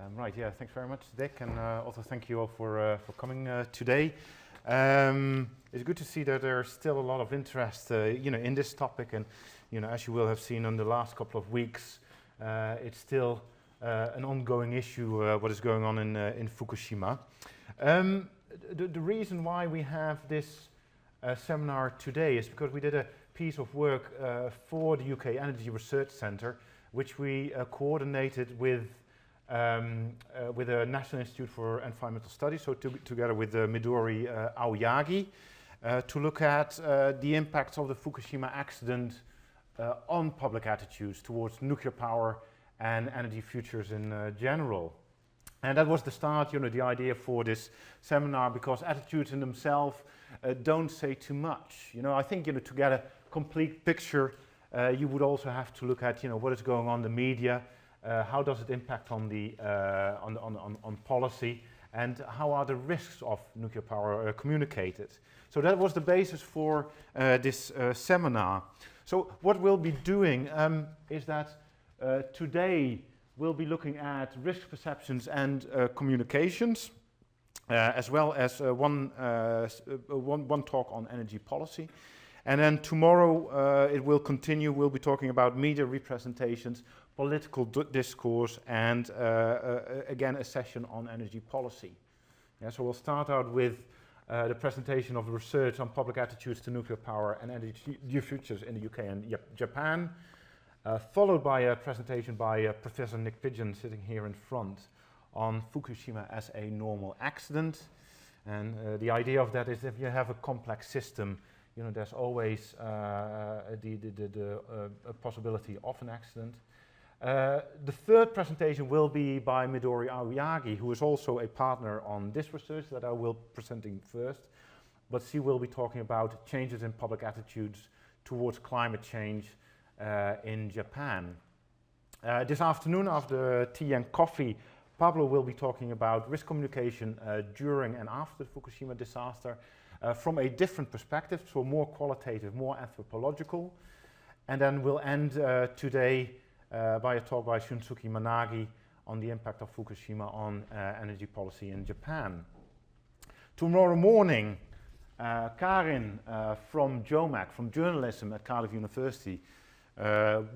Right, yeah, thanks very much, Dick, and also thank you all for coming today. It's good to see that there's still a lot of interest, in this topic, and as you will have seen in the last couple of weeks, it's still an ongoing issue. What is going on in Fukushima? The reason why we have this seminar today is because we did a piece of work for the UK Energy Research Centre, which we coordinated with a National Institute for Environmental Studies, so together with Midori Aoyagi, to look at the impacts of the Fukushima accident on public attitudes towards nuclear power and energy futures in general. And that was the start, the idea for this seminar, because attitudes in themselves don't say too much. I think, to get a complete picture, you would also have to look at, what is going on in the media, how does it impact on the on policy, and how are the risks of nuclear power communicated. So that was the basis for this seminar. So what we'll be doing is that today we'll be looking at risk perceptions and communications, as well as one talk on energy policy. And then tomorrow it will continue. We'll be talking about media representations, political discourse, and again a session on energy policy. Yeah, so we'll start out with the presentation of research on public attitudes to nuclear power and energy futures in the UK and Japan, followed by a presentation by Professor Nick Pigeon, sitting here in front, on Fukushima as a normal accident. And the idea of that is if you have a complex system, there's always a possibility of an accident. The third presentation will be by Midori Aoyagi, who is also a partner on this research that I will presenting first, but she will be talking about changes in public attitudes towards climate change in Japan. This afternoon, after tea and coffee, Pablo will be talking about risk communication during and after the Fukushima disaster from a different perspective, so more qualitative, more anthropological. And then we'll end today by a talk by Shunsuke Managi on the impact of Fukushima on energy policy in Japan. Tomorrow morning, Karin from JOMAC, from journalism at Cardiff University,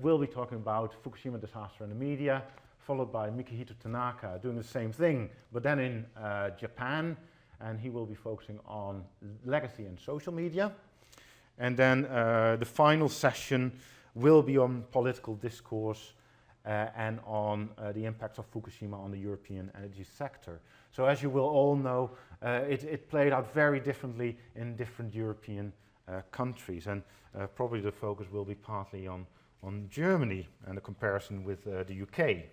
will be talking about Fukushima disaster in the media, followed by Mikihito Tanaka doing the same thing, but then in Japan, and he will be focusing on legacy and social media. And then the final session will be on political discourse and on the impacts of Fukushima on the European energy sector. So as you will all know, it played out very differently in different European countries, and probably the focus will be partly on Germany and a comparison with the UK.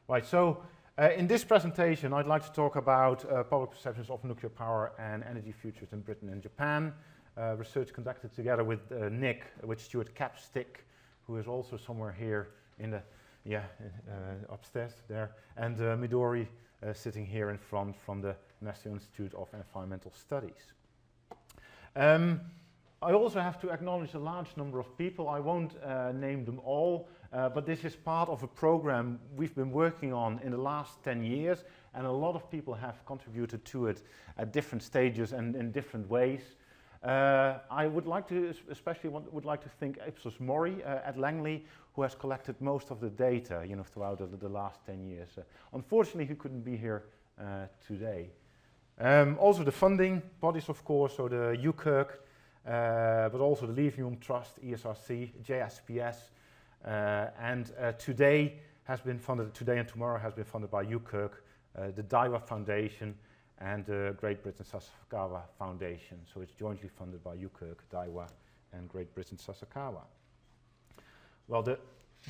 Right, so in this presentation I'd like to talk about public perceptions of nuclear power and energy futures in Britain and Japan. Research conducted together with Nick, with Stuart Capstick, who is also somewhere here in the, upstairs there, and Midori sitting here in front from the National Institute of Environmental Studies. I also have to acknowledge a large number of people. I won't name them all, but this is part of a program we've been working on in the last 10 years, and a lot of people have contributed to it at different stages and in different ways. I would like to, would like to thank Ipsos Mori at Langley, who has collected most of the data, throughout the last 10 years. Unfortunately, he couldn't be here today. Also the funding bodies, of course, so the UKIRC, but also the Lithium Trust, ESRC, JSPS, and today and tomorrow has been funded by UKIRC, the Daiwa Foundation, and the Great Britain Sasakawa Foundation. So it's jointly funded by UKIRC, Daiwa, and Great Britain Sasakawa. Well, the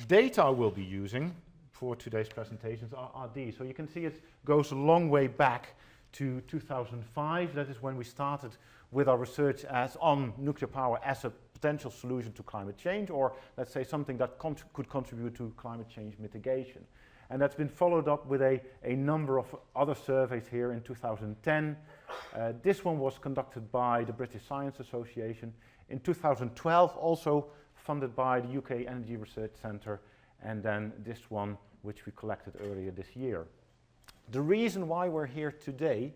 data we'll be using for today's presentations are these. So you can see it goes a long way back to 2005. That is when we started with our research on nuclear power as a potential solution to climate change, or let's say something that could contribute to climate change mitigation. And that's been followed up with a number of other surveys here in 2010. This one was conducted by the British Science Association. In 2012, also funded by the UK Energy Research Centre, and then this one which we collected earlier this year. The reason why we're here today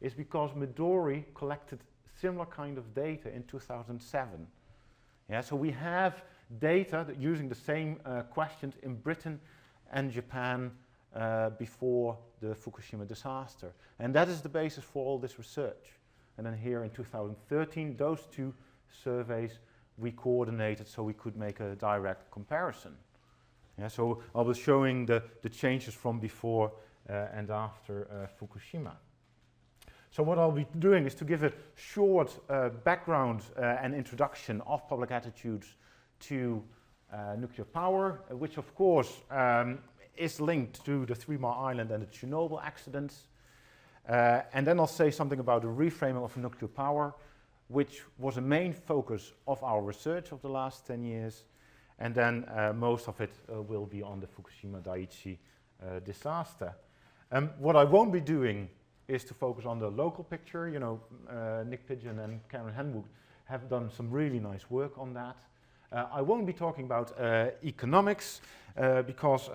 is because Midori collected similar kind of data in 2007. Yeah, so we have data that using the same questions in Britain and Japan before the Fukushima disaster. And that is the basis for all this research. And then here in 2013, those two surveys we coordinated so we could make a direct comparison. Yeah, so I was showing the changes from before and after Fukushima. So what I'll be doing is to give a short background and introduction of public attitudes to nuclear power, which of course is linked to the 3 Mile Island and the Chernobyl accidents. And then I'll say something about the reframing of nuclear power, which was a main focus of our research of the last 10 years. And then most of it will be on the Fukushima Daiichi disaster. What I won't be doing is to focus on the local picture. You know, Nick Pidgeon and Karen Henwood have done some really nice work on that. I won't be talking about economics because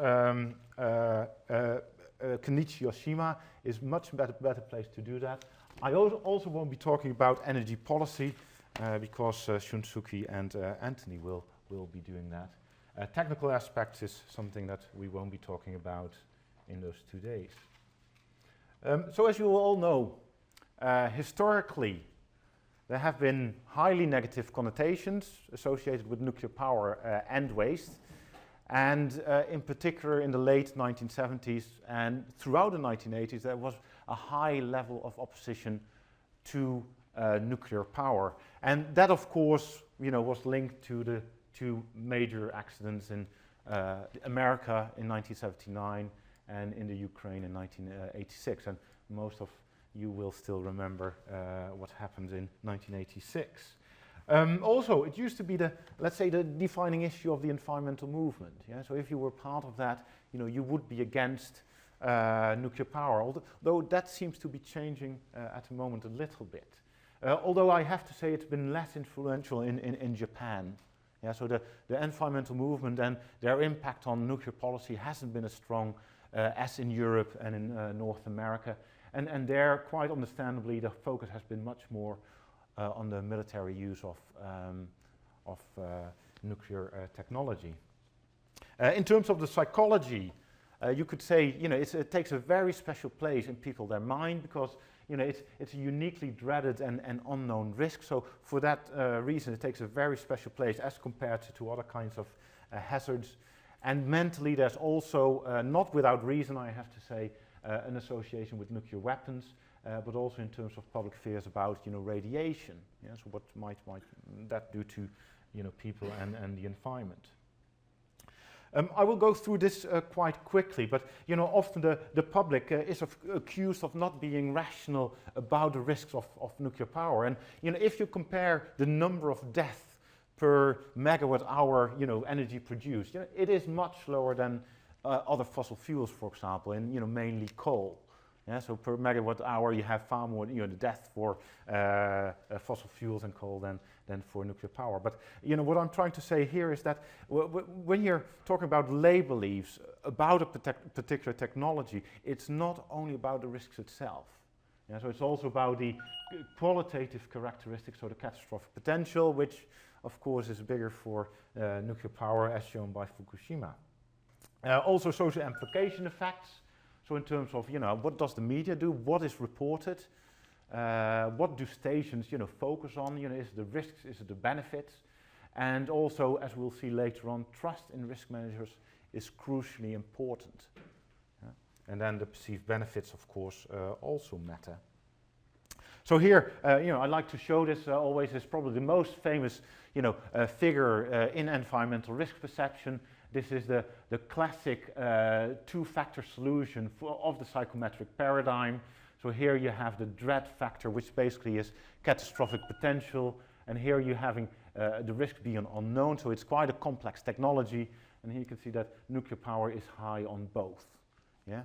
Kenichi Yoshima is much better place to do that. I also won't be talking about energy policy because Shunsuke and Anthony will be doing that. Technical aspects is something that we won't be talking about in those 2 days. So as you all know, historically there have been highly negative connotations associated with nuclear power and waste. And in particular in the late 1970s and throughout the 1980s there was a high level of opposition to nuclear power. And that of course, you know, was linked to the 2 major accidents in America in 1979 and in the Ukraine in 1986. And most of you will still remember what happened in 1986. Also, it used to be let's say, the defining issue of the environmental movement. Yeah? So if you were part of that, you know, you would be against nuclear power. Although that seems to be changing at the moment a little bit. Although I have to say it's been less influential in Japan. Yeah? So the environmental movement and their impact on nuclear policy hasn't been as strong as in Europe and in North America. And there, quite understandably, the focus has been much more on the military use of nuclear technology. In terms of the psychology, you could say, you know, it takes a very special place in people, their mind, because, you know, it's a uniquely dreaded and unknown risk. So for that reason, it takes a very special place as compared to other kinds of hazards. And mentally, there's also, not without reason, I have to say, an association with nuclear weapons, but also in terms of public fears about, you know, radiation. Yeah, so what might that do to, you know, people and the environment? I will go through this quite quickly, but, you know, often the public is accused of not being rational about the risks of nuclear power. And, you know, if you compare the number of deaths per megawatt hour, you know, energy produced, you know, it is much lower than other fossil fuels, for example, and, you know, mainly coal. Yeah, so per megawatt hour you have far more, you know, the death for fossil fuels and coal than for nuclear power. But, you know, what I'm trying to say here is that when you're talking about lay beliefs about a particular technology, it's not only about the risks itself. Yeah, so it's also about the qualitative characteristics, so the catastrophic potential, which of course is bigger for nuclear power as shown by Fukushima. Also social implication effects. So in terms of, you know, what does the media do? What is reported? What do stations, you know, focus on? You know, is it the risks? Is it the benefits? And also, as we'll see later on, trust in risk managers is crucially important. Yeah? And then the perceived benefits, of course, also matter. So here, you know, I like to show this always as probably the most famous, you know, figure in environmental risk perception. This is the classic two-factor solution of the psychometric paradigm. So here you have the dread factor, which basically is catastrophic potential. And here you're having the risk being unknown. So it's quite a complex technology. And here you can see that nuclear power is high on both. Yeah?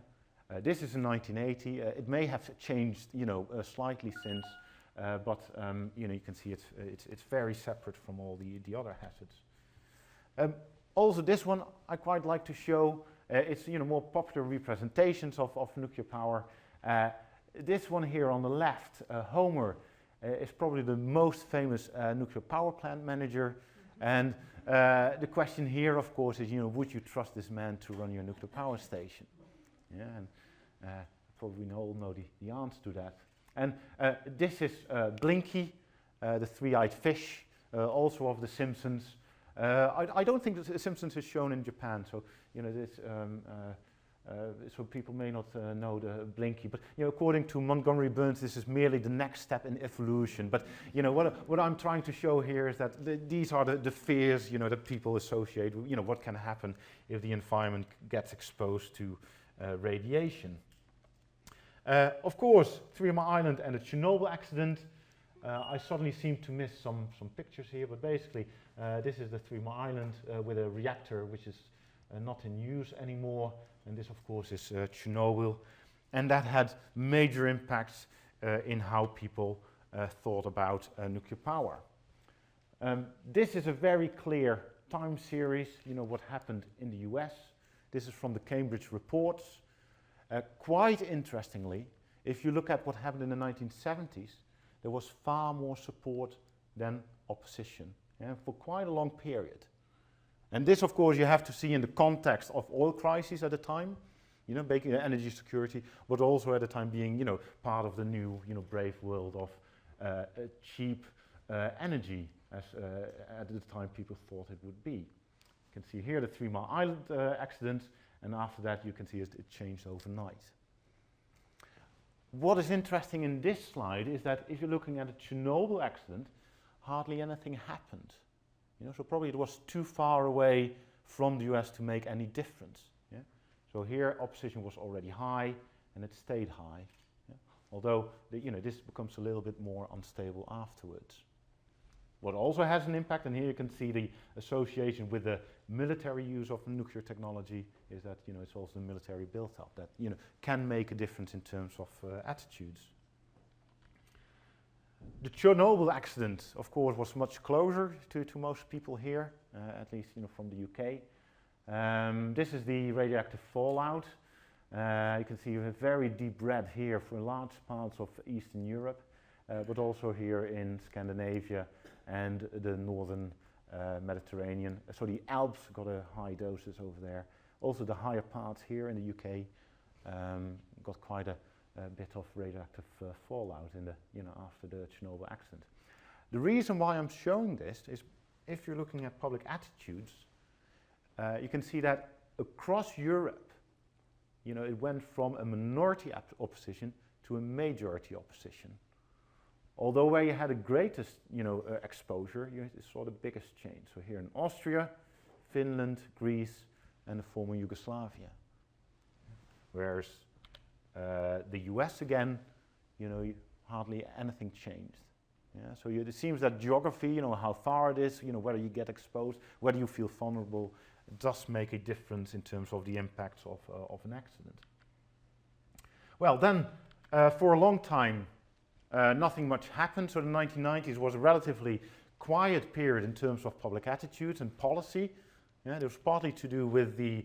This is in 1980. It may have changed, you know, slightly since. But you know, you can see it's very separate from all the other hazards. Also, this one I quite like to show, it's more popular representations of nuclear power. This one here on the left, Homer, is probably the most famous nuclear power plant manager. And the question here, of course, is, would you trust this man to run your nuclear power station? Yeah, and probably we all know the answer to that. And this is Blinky, the three-eyed fish, also of The Simpsons. I don't think The Simpsons is shown in Japan, so this, so people may not know the Blinky. But according to Montgomery Burns, this is merely the next step in evolution. But what I'm trying to show here is that these are the fears that people associate with what can happen if the environment gets exposed to radiation. Of course, 3 Mile Island and the Chernobyl accident. I suddenly seem to miss some pictures here, but basically this is the 3 Mile Island with a reactor which is not in use anymore, and this of course is Chernobyl, and that had major impacts in how people thought about nuclear power. This is a very clear time series, what happened in the US. This is from the Cambridge reports. Quite interestingly, if you look at what happened in the 1970s, there was far more support than opposition, for quite a long period. And this, of course, you have to see in the context of oil crises at the time, making energy security, but also at the time being, part of the new, brave world of cheap energy, as at the time people thought it would be. You can see here the 3 Mile Island accident, and after that you can see it changed overnight. What is interesting in this slide is that if you're looking at a Chernobyl accident, hardly anything happened. So probably it was too far away from the US to make any difference. Yeah? So here opposition was already high, and it stayed high. Yeah? Although this becomes a little bit more unstable afterwards. What also has an impact, and here you can see the association with the military use of nuclear technology, is that it's also the military built-up that can make a difference in terms of attitudes. The Chernobyl accident, of course, was much closer to most people here, at least from the UK. This is the radioactive fallout. You can see a very deep red here for large parts of Eastern Europe, but also here in Scandinavia and the northern Mediterranean. So the Alps got a high doses over there. Also the higher parts here in the UK got quite a bit of radioactive fallout in the, after the Chernobyl accident. The reason why I'm showing this is if you're looking at public attitudes, you can see that across Europe, it went from a minority opposition to a majority opposition. Although where you had the greatest, exposure, you saw the biggest change. So here in Austria, Finland, Greece, and the former Yugoslavia. Whereas the US again, hardly anything changed. Yeah, so it seems that geography, how far it is, whether you get exposed, whether you feel vulnerable, does make a difference in terms of the impacts of an accident. Well, then, for a long time, nothing much happened. So the 1990s was a relatively quiet period in terms of public attitudes and policy. Yeah, it was partly to do with the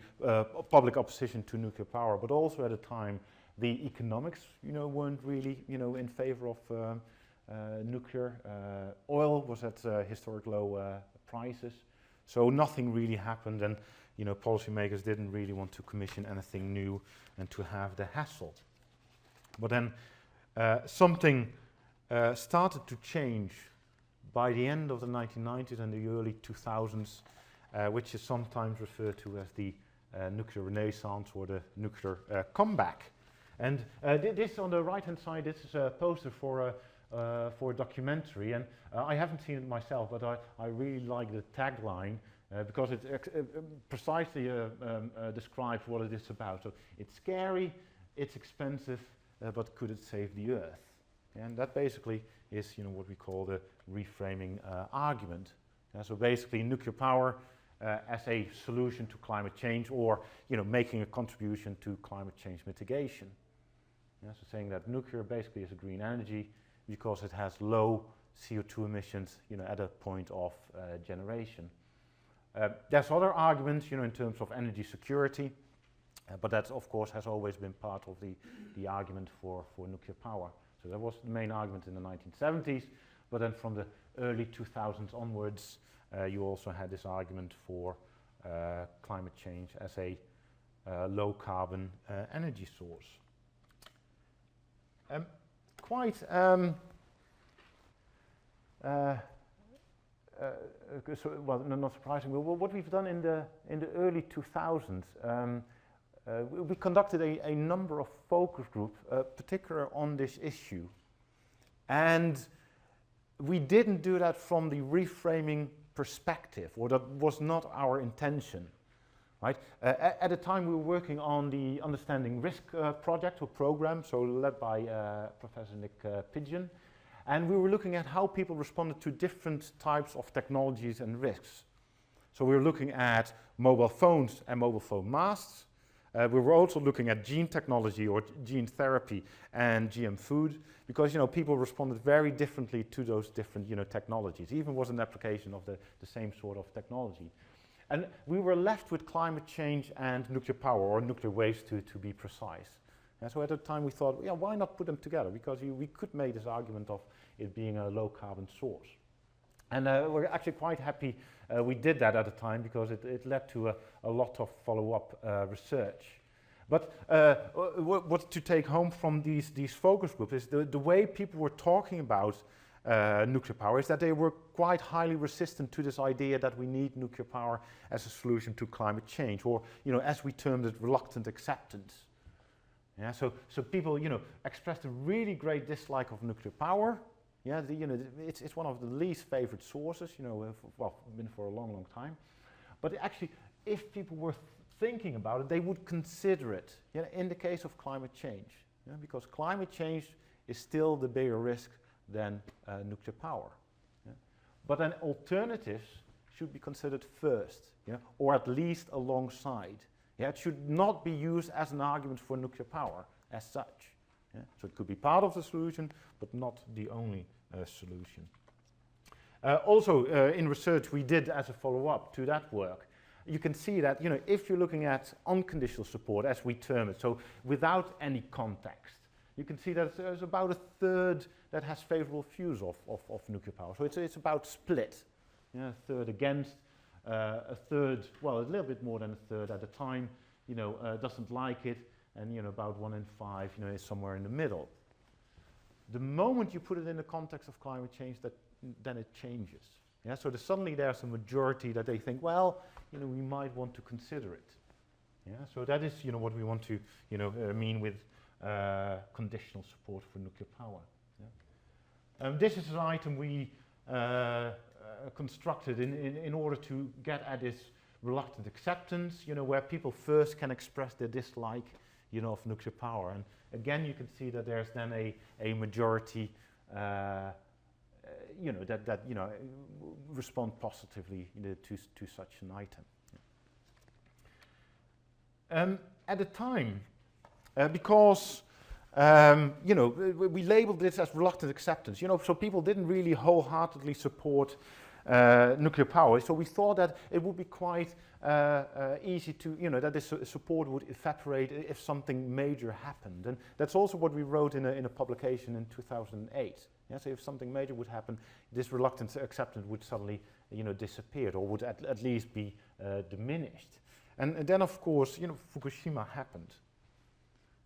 public opposition to nuclear power, but also at the time the economics, weren't really, in favor of nuclear. Oil was at historic low prices, so nothing really happened, and policymakers didn't really want to commission anything new and to have the hassle. But then something started to change by the end of the 1990s and the early 2000s, which is sometimes referred to as the nuclear renaissance or the nuclear comeback. And this on the right-hand side, this is a poster for a documentary, and I haven't seen it myself, but I really like the tagline because it precisely describes what it is about. So it's scary, it's expensive, but could it save the Earth? And that basically is, what we call the reframing argument. So basically, nuclear power as a solution to climate change, or making a contribution to climate change mitigation. So saying that nuclear basically is a green energy because it has low CO2 emissions, at a point of generation. There's other arguments, in terms of energy security. But that, of course, has always been part of the argument for nuclear power. So that was the main argument in the 1970s, but then from the early 2000s onwards, you also had this argument for climate change as a low-carbon energy source. Well, not surprisingly, what we've done in the early 2000s, we conducted a number of focus groups, particularly on this issue, and we didn't do that from the reframing perspective, or that was not our intention. Right? At the time, we were working on the Understanding Risk project or program, so led by Professor Nick Pidgeon, and we were looking at how people responded to different types of technologies and risks. So we were looking at mobile phones and mobile phone masts. We were also looking at gene technology or gene therapy and GM food, because people responded very differently to those different technologies. Even was an application of the same sort of technology. And we were left with climate change and nuclear power, or nuclear waste to be precise. And so at the time we thought, yeah, why not put them together? Because we could make this argument of it being a low carbon source. And we're actually quite happy we did that at the time, because it led to a lot of follow-up research. But what to take home from these focus groups is the way people were talking about nuclear power is that they were quite highly resistant to this idea that we need nuclear power as a solution to climate change, or as we termed it, reluctant acceptance. Yeah, so people expressed a really great dislike of nuclear power. Yeah, it's one of the least favorite sources. Well, been for a long time. But actually, if people were thinking about it, they would consider it. In the case of climate change, because climate change is still the bigger risk than nuclear power. Yeah? But then alternatives should be considered first, or at least alongside. Yeah? It should not be used as an argument for nuclear power as such. Yeah? So it could be part of the solution, but not the only solution. Also, in research we did as a follow-up to that work, you can see that if you're looking at unconditional support, as we term it, so without any context, you can see that there's about a third that has favorable views of nuclear power. So it's about split. A third against, a third, well, a little bit more than a third at the time, doesn't like it, and about 1 in 5, is somewhere in the middle. The moment you put it in the context of climate change, then it changes. Yeah, so suddenly there's a majority that they think, well, we might want to consider it. Yeah, so that is, what we want to, mean with conditional support for nuclear power. Yeah. This is an item we constructed in order to get at this reluctant acceptance, where people first can express their dislike, of nuclear power. And again, you can see that there's then a majority, that respond positively to such an item. At the time, because we labeled this as reluctant acceptance, so people didn't really wholeheartedly support nuclear power. So we thought that it would be quite easy to, that this support would evaporate if something major happened. And that's also what we wrote in a publication in 2008. Yeah, so if something major would happen, this reluctant acceptance would suddenly, disappear, or would at least be diminished. And then, of course, Fukushima happened.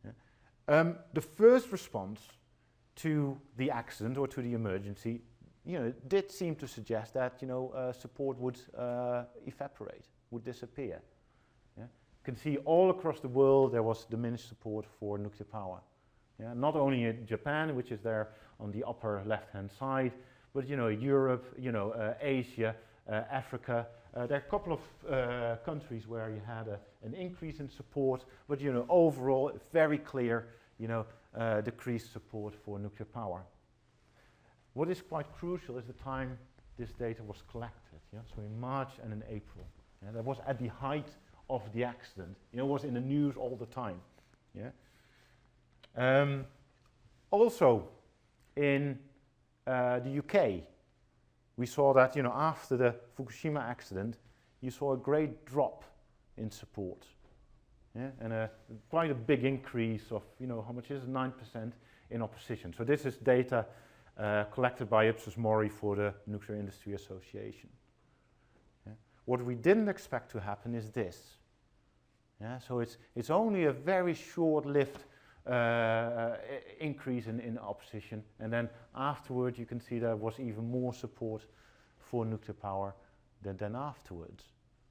Yeah. The first response to the accident or to the emergency, did seem to suggest that, support would evaporate, would disappear. Yeah? You can see all across the world there was diminished support for nuclear power. Yeah? Not only in Japan, which is there on the upper left-hand side, but Europe, Asia, Africa. There are a couple of countries where you had an increase in support, but overall very clear, decreased support for nuclear power. What is quite crucial is the time this data was collected. Yeah? So in March and in April. Yeah? That was at the height of the accident. It was in the news all the time. Yeah? Also, in the UK, we saw that after the Fukushima accident, you saw a great drop in support. Yeah? And quite a big increase of, how much is it? 9% in opposition. So this is data collected by Ipsos Mori for the Nuclear Industry Association. Yeah? What we didn't expect to happen is this. Yeah? So it's only a very short-lived increase in opposition, and then afterwards you can see there was even more support for nuclear power than afterwards.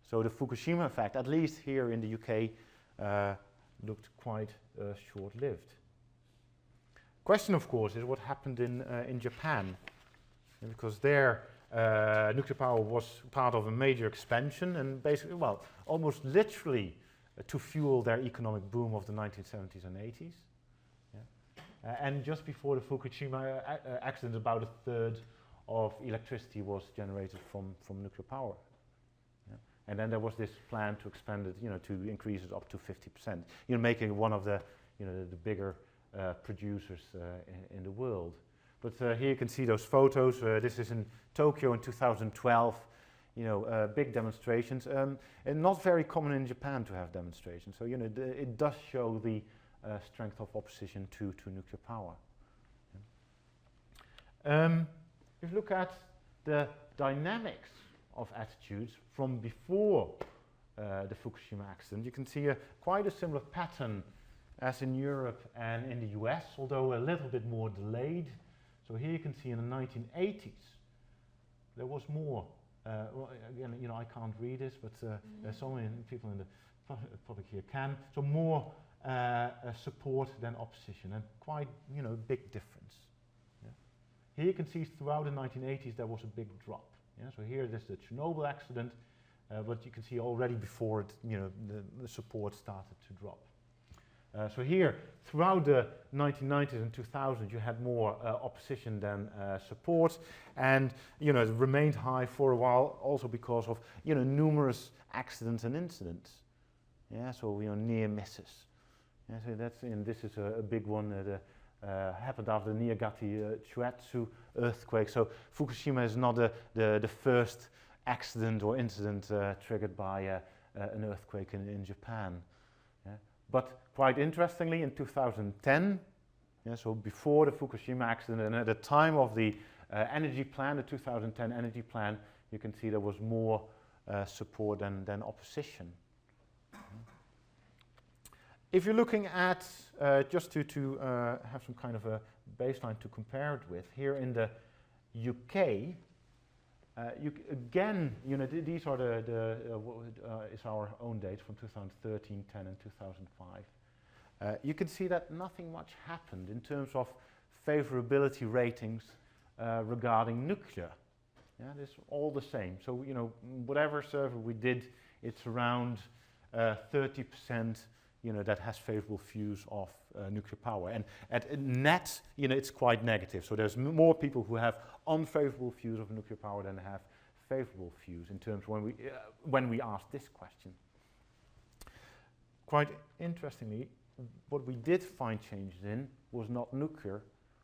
So the Fukushima effect, at least here in the UK, looked quite short-lived. Question, of course, is what happened in Japan, because there nuclear power was part of a major expansion, and basically, well, almost literally to fuel their economic boom of the 1970s and 80s. Yeah. And just before the Fukushima accident, about a third of electricity was generated from nuclear power. Yeah. And then there was this plan to expand it, to increase it up to 50%, making it one of the, the bigger producers in the world. But here you can see those photos. This is in Tokyo in 2012. Big demonstrations, and not very common in Japan to have demonstrations. So it does show the strength of opposition to nuclear power. If you look at the dynamics of attitudes from before the Fukushima accident, you can see quite a similar pattern as in Europe and in the US, although a little bit more delayed. So here you can see in the 1980s, there was more. Well, again, I can't read this, but there's so many people in the public here can. So more support than opposition, and quite, big difference. Yeah. Here you can see throughout the 1980s there was a big drop. Yeah. So here there's the Chernobyl accident, but you can see already before it, the support started to drop. So here, throughout the 1990s and 2000s, you had more opposition than support, and it remained high for a while, also because of numerous accidents and incidents. Yeah, so near misses. Yeah, so that's this is a big one that happened after the Niigata Chuetsu earthquake. So Fukushima is not the first accident or incident triggered by an earthquake in Japan. Yeah. But quite interestingly, in 2010, so before the Fukushima accident and at the time of the energy plan, the 2010 energy plan, you can see there was more support than opposition. If you're looking at, just to have some kind of a baseline to compare it with, here in the UK, again, these are is our own dates from 2013, 10, and 2005. You can see that nothing much happened in terms of favorability ratings regarding nuclear. Yeah, it's all the same. So whatever survey we did, it's around 30%. That has favorable views of nuclear power, and at net, it's quite negative. So there's more people who have unfavorable views of nuclear power than have favorable views in terms when we asked this question. Quite interestingly, what we did find changes in was not nuclear,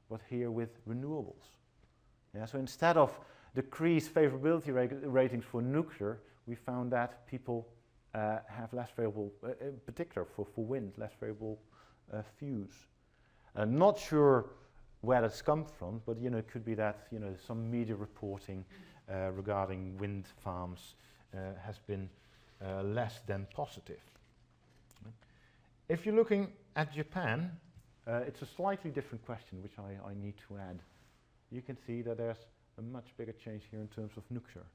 but here with renewables. Yeah, so instead of decreased favorability ratings for nuclear, we found that people have less favorable, in particular for wind, less favorable views. Not sure where that's come from, but it could be that some media reporting regarding wind farms has been less than positive. If you're looking at Japan, it's a slightly different question, which I need to add. You can see that there's a much bigger change here in terms of nuclear.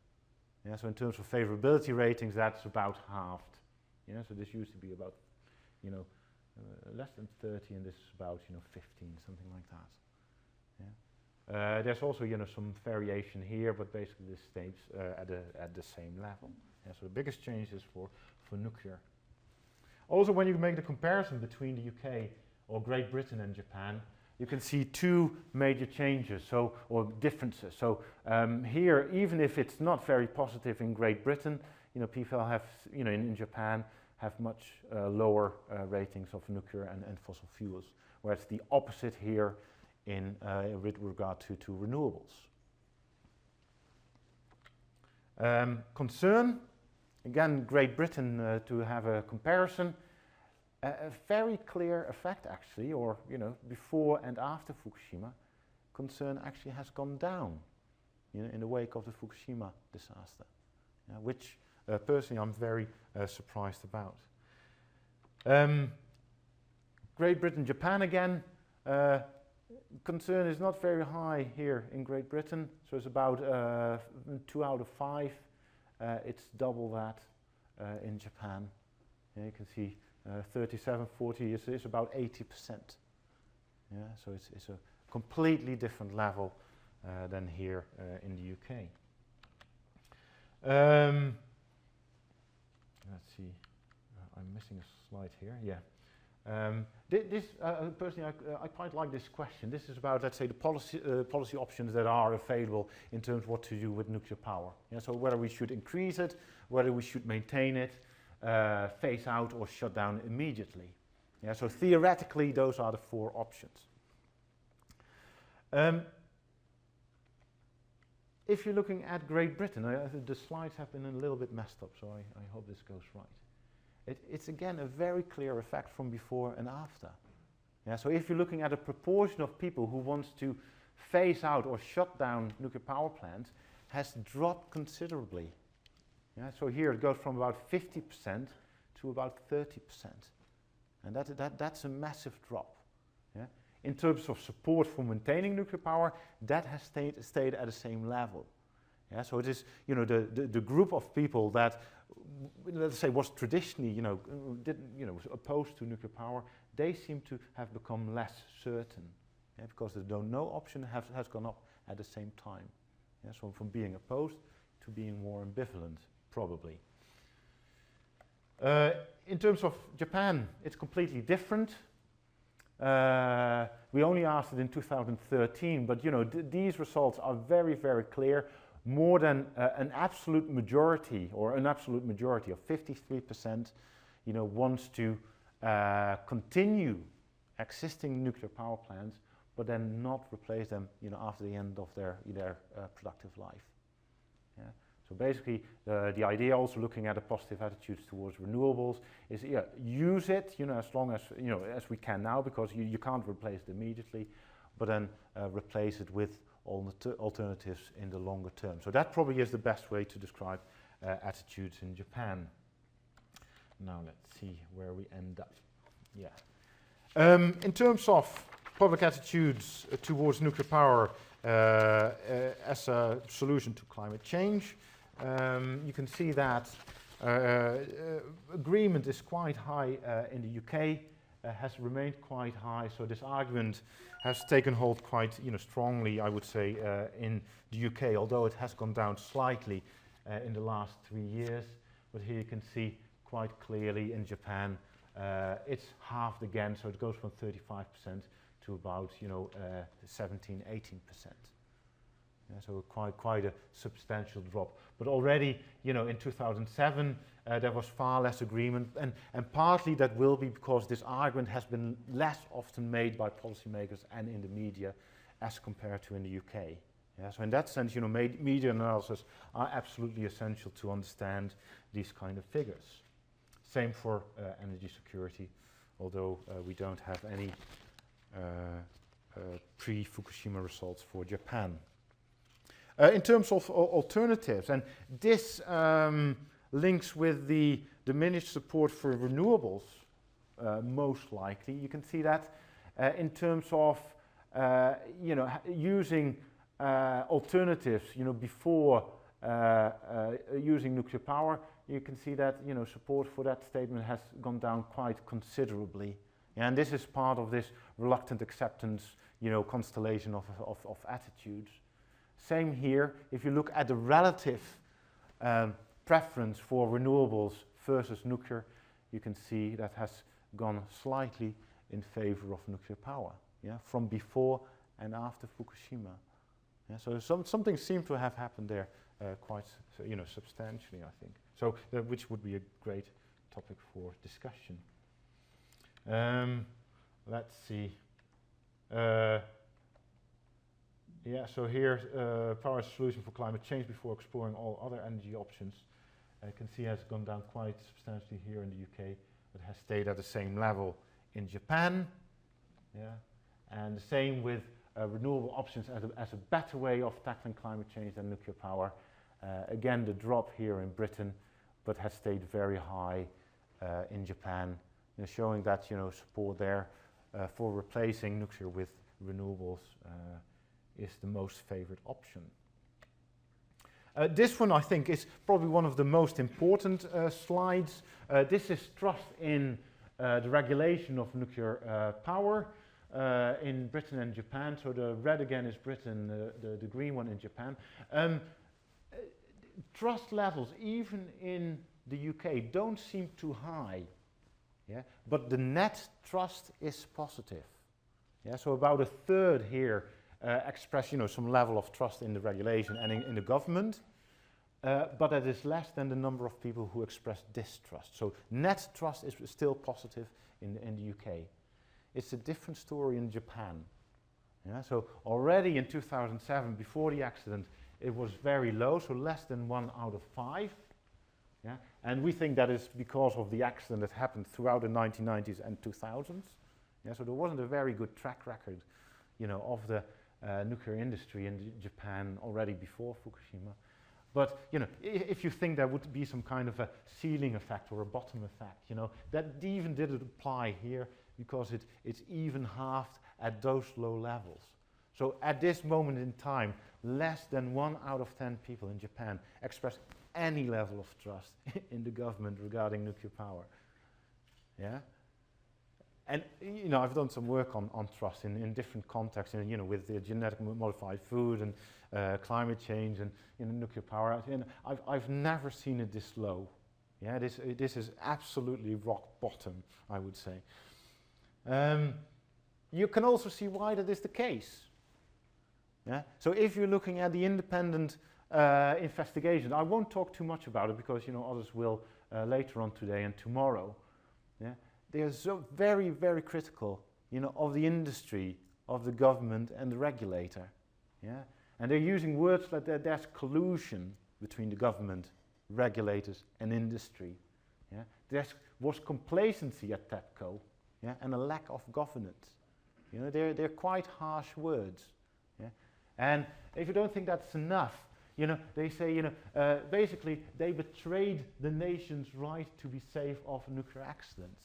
Yeah, so in terms of favorability ratings, that's about halved. Yeah, so this used to be about, less than 30, and this is about, 15, something like that. Yeah. There's also, some variation here, but basically this stays at the same level. Yeah, so the biggest change is for nuclear. Also, when you make the comparison between the UK or Great Britain and Japan, you can see two major changes, or differences. So here, even if it's not very positive in Great Britain, people have, in Japan, have much lower ratings of nuclear and fossil fuels, whereas the opposite here with regard to renewables. Concern, again, Great Britain to have a comparison. a very clear effect actually, or before and after Fukushima, concern actually has gone down, in the wake of the Fukushima disaster, which personally I'm very surprised about. Great Britain, Japan again. Concern is not very high here in Great Britain, so it's about 2 out of 5. It's double that in Japan. You can see 37-40 is about 80%. So it's a completely different level than here in the UK. Let's see, I'm missing a slide here. Yeah. Personally, I quite like this question. This is about, let's say, the policy options that are available in terms of what to do with nuclear power. So whether we should increase it, whether we should maintain it, phase out or shut down immediately. So theoretically, those are the 4 options. If you're looking at Great Britain, the slides have been a little bit messed up, so I hope this goes right. It's again a very clear effect from before and after. So if you're looking at a proportion of people who wants to phase out or shut down nuclear power plants, has dropped considerably. So here it goes from about 50% to about 30%. And that's a massive drop. In terms of support for maintaining nuclear power, that has stayed at the same level. So it is, the group of people that, let's say, was traditionally, was opposed to nuclear power, they seem to have become less certain, because the don't know option has gone up at the same time. So from being opposed to being more ambivalent, probably. In terms of Japan, it's completely different. We only asked it in 2013, but these results are very, very clear. More than an absolute majority, or an absolute majority of 53%, wants to continue existing nuclear power plants, but then not replace them, after the end of their productive life. So basically, the idea, also looking at the positive attitudes towards renewables, is use it, as long as as we can now, because you can't replace it immediately, but then replace it with alternatives in the longer term. So that probably is the best way to describe attitudes in Japan. Now let's see where we end up. In terms of public attitudes towards nuclear power as a solution to climate change, you can see that agreement is quite high in the UK, has remained quite high, so this argument has taken hold quite strongly, I would say, in the UK, although it has gone down slightly in the last 3 years. But here you can see quite clearly in Japan, it's halved again, so it goes from 35% to about 17-18%. So quite a substantial drop. But already, in 2007, there was far less agreement, and partly that will be because this argument has been less often made by policymakers and in the media as compared to in the UK. So in that sense, media analysis are absolutely essential to understand these kind of figures. Same for energy security, although we don't have any pre-Fukushima results for Japan. In terms of alternatives, and this links with the diminished support for renewables, most likely. You can see that in terms of using alternatives, before using nuclear power. You can see that support for that statement has gone down quite considerably, and this is part of this reluctant acceptance, constellation of attitudes. Same here. If you look at the relative preference for renewables versus nuclear, you can see that has gone slightly in favor of nuclear power, from before and after Fukushima. So something seems to have happened there quite substantially, I think. So which would be a great topic for discussion. Let's see. So here's power as a solution for climate change before exploring all other energy options. You can see it has gone down quite substantially here in the UK, but has stayed at the same level in Japan. Yeah, and the same with renewable options as a better way of tackling climate change than nuclear power. Again, the drop here in Britain, but has stayed very high in Japan, showing that support there for replacing nuclear with renewables is the most favored option. This one, I think, is probably one of the most important slides. This is trust in the regulation of nuclear power in Britain and Japan. So the red again is Britain, the green one in Japan. Trust levels, even in the UK, don't seem too high. Yeah? But the net trust is positive. Yeah? So about a third here express some level of trust in the regulation and in the government. But that is less than the number of people who express distrust. So net trust is still positive in the UK. It's a different story in Japan. Yeah? So already in 2007, before the accident, it was very low, so less than 1 out of 5. Yeah? And we think that is because of the accident that happened throughout the 1990s and 2000s. Yeah? So there wasn't a very good track record of the nuclear industry in Japan already before Fukushima. But if you think there would be some kind of a ceiling effect or a bottom effect, that even didn't apply here because it's even halved at those low levels. So at this moment in time, less than 1 out of 10 people in Japan express any level of trust in the government regarding nuclear power. Yeah. And I've done some work on trust in different contexts, with the genetically modified food and climate change and nuclear power. And I've never seen it this low. Yeah, this is absolutely rock bottom, I would say. You can also see why that is the case. Yeah? So if you're looking at the independent investigation, I won't talk too much about it because others will later on today and tomorrow. Yeah? They are so very, very critical, of the industry, of the government and the regulator. Yeah? And they're using words like that there's collusion between the government, regulators and industry. Yeah? There was complacency at TEPCO, yeah? And a lack of governance. They're quite harsh words. Yeah? And if you don't think that's enough, they say, basically they betrayed the nation's right to be safe of nuclear accidents.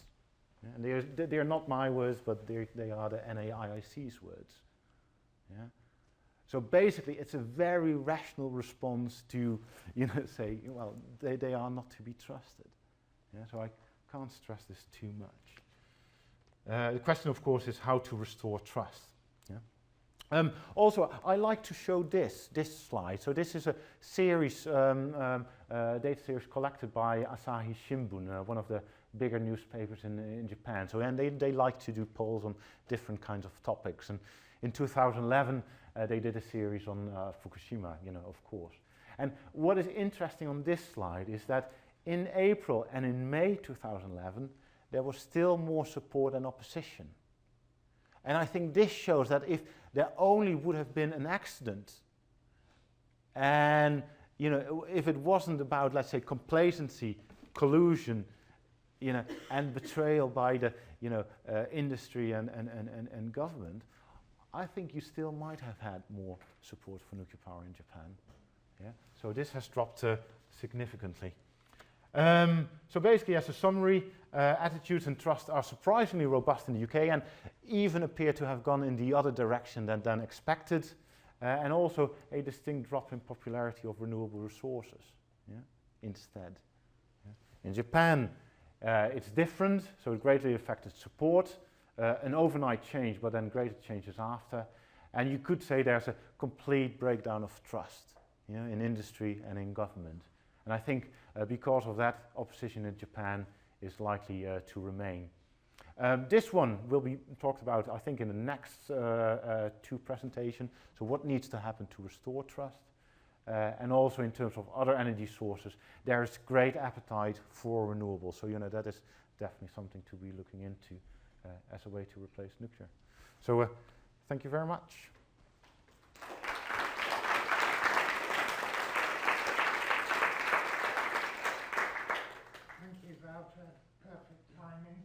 Yeah? And they're not my words, but they are the NAIIC's words. Yeah? So basically, it's a very rational response to, say, well, they are not to be trusted. Yeah? So I can't stress this too much. The question, of course, is how to restore trust. Yeah? Also, I like to show this slide. So this is a series, data series collected by Asahi Shimbun, one of the bigger newspapers in Japan. So, and they like to do polls on different kinds of topics. And in 2011, they did a series on Fukushima, of course. And what is interesting on this slide is that in April and in May 2011, there was still more support than opposition. And I think this shows that if there only would have been an accident, and if it wasn't about, let's say, complacency, collusion, and betrayal by the industry and government, I think you still might have had more support for nuclear power in Japan. Yeah? So this has dropped significantly. So basically, as a summary, attitudes and trust are surprisingly robust in the UK and even appear to have gone in the other direction than expected, and also a distinct drop in popularity of renewable resources, yeah, instead. Yeah. In Japan, it's different, so it greatly affected support, an overnight change, but then greater changes after. And you could say there's a complete breakdown of trust, in industry and in government. And I think because of that, opposition in Japan is likely to remain. This one will be talked about, I think, in the next two presentations. So what needs to happen to restore trust? And also in terms of other energy sources, there is great appetite for renewables. So that is definitely something to be looking into as a way to replace nuclear. So thank you very much. Thank you, Wouter. perfect timing.